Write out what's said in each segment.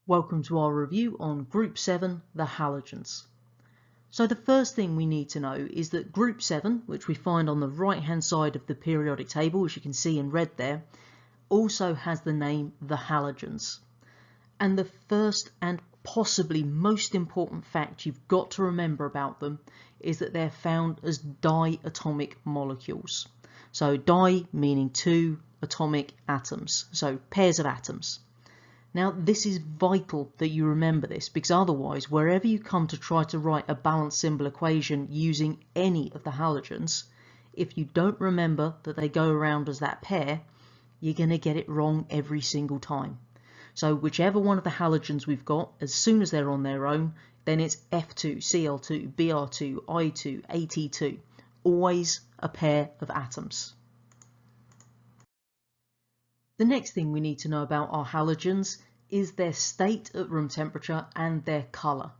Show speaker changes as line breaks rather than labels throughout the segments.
Welcome to our review on Group 7, the halogens. So the first thing we need to know is that Group 7, which we find on the right hand side of the periodic table, as you can see in red there, also has the name the halogens. And the first and possibly most important fact you've got to remember about them is that they're found as diatomic molecules. So di meaning two atomic atoms, so pairs of atoms. Now this is vital that you remember this, because otherwise wherever you come to try to write a balanced symbol equation using any of the halogens, if you don't remember that they go around as that pair, you're going to get it wrong every single time. So whichever one of the halogens we've got, as soon as they're on their own, then it's F2, Cl2, Br2, I2, At2, always a pair of atoms. The next thing we need to know about our halogens is their state at room temperature and their colour.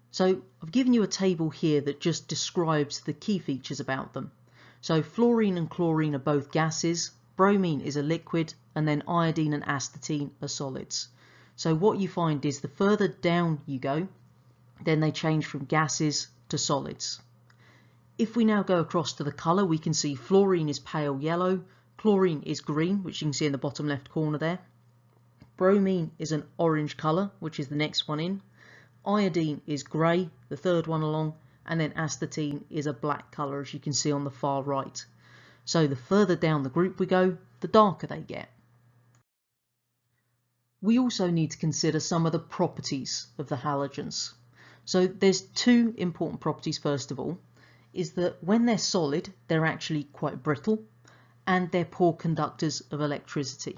So I've given you a table here that just describes the key features about them. So fluorine and chlorine are both gases, bromine is a liquid, and then iodine and astatine are solids. So what you find is the further down you go, then they change from gases to solids. If we now go across to the colour, we can see fluorine is pale yellow, chlorine is green, which you can see in the bottom left corner there. Bromine is an orange colour, which is the next one in. Iodine is grey, the third one along, and then astatine is a black colour, as you can see on the far right. So the further down the group we go, the darker they get. We also need to consider some of the properties of the halogens. So there's two important properties first of all, is that when they're solid, they're actually quite brittle, and they're poor conductors of electricity.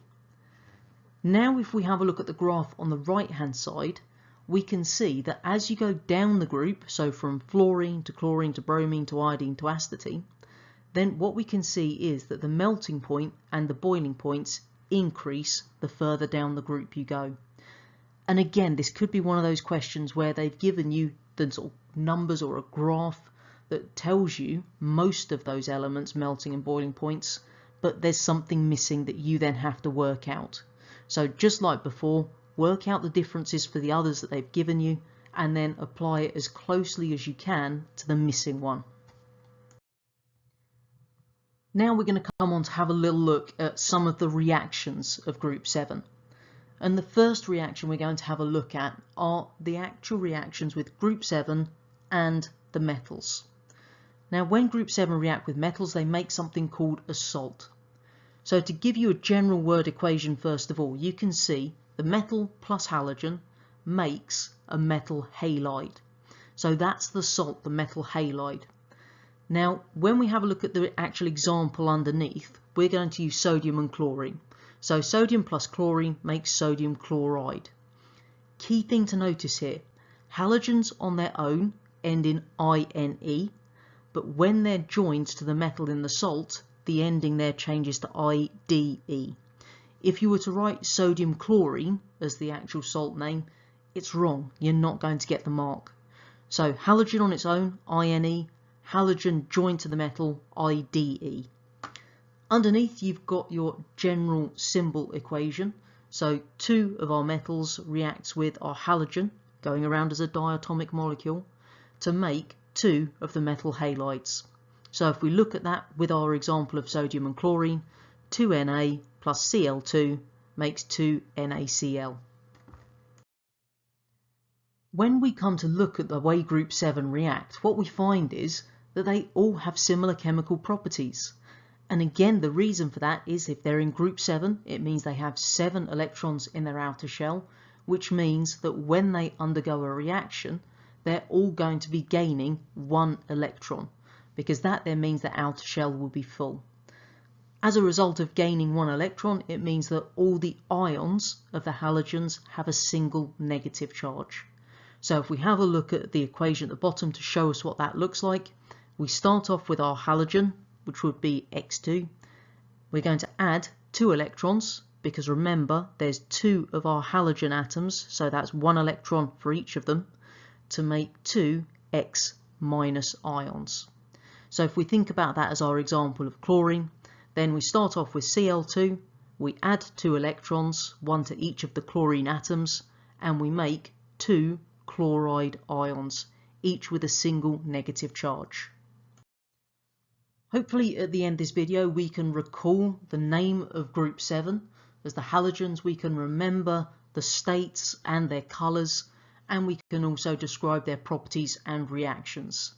Now if we have a look at the graph on the right hand side, we can see that as you go down the group, so from fluorine to chlorine to bromine to iodine to astatine, then what we can see is that the melting point and the boiling points increase the further down the group you go. And again, this could be one of those questions where they've given you the sort of numbers or a graph that tells you most of those elements melting and boiling points, but there's something missing that you then have to work out. So just like before, work out the differences for the others that they've given you and then apply it as closely as you can to the missing one. Now we're going to come on to have a little look at some of the reactions of Group 7. And the first reaction we're going to have a look at are the actual reactions with Group 7 and the metals. Now when Group 7 react with metals, they make something called a salt. So to give you a general word equation first of all, you can see the metal plus halogen makes a metal halide. So that's the salt, the metal halide. Now when we have a look at the actual example underneath, we're going to use sodium and chlorine. So sodium plus chlorine makes sodium chloride. Key thing to notice here, halogens on their own end in INE, but when they're joined to the metal in the salt, the ending there changes to IDE. If you were to write sodium chlorine as the actual salt name, it's wrong. You're not going to get the mark. So halogen on its own, INE, halogen joined to the metal, IDE. Underneath you've got your general symbol equation. So two of our metals reacts with our halogen, going around as a diatomic molecule, to make two of the metal halides. So if we look at that with our example of sodium and chlorine, 2Na plus Cl2 makes 2NaCl. When we come to look at the way Group 7 react, what we find is that they all have similar chemical properties. And again, the reason for that is if they're in Group 7, it means they have 7 electrons in their outer shell, which means that when they undergo a reaction, they're all going to be gaining 1 electron, because that then means the outer shell will be full. As a result of gaining 1 electron, it means that all the ions of the halogens have a single negative charge. So if we have a look at the equation at the bottom to show us what that looks like, we start off with our halogen, which would be X2. We're going to add 2 electrons, because remember there's 2 of our halogen atoms, so that's 1 electron for each of them, to make 2 X minus ions. So if we think about that as our example of chlorine, then we start off with Cl2, we add 2 electrons, 1 to each of the chlorine atoms, and we make 2 chloride ions, each with a single negative charge. Hopefully at the end of this video we can recall the name of group 7. As the halogens we can remember the states and their colours, and we can also describe their properties and reactions.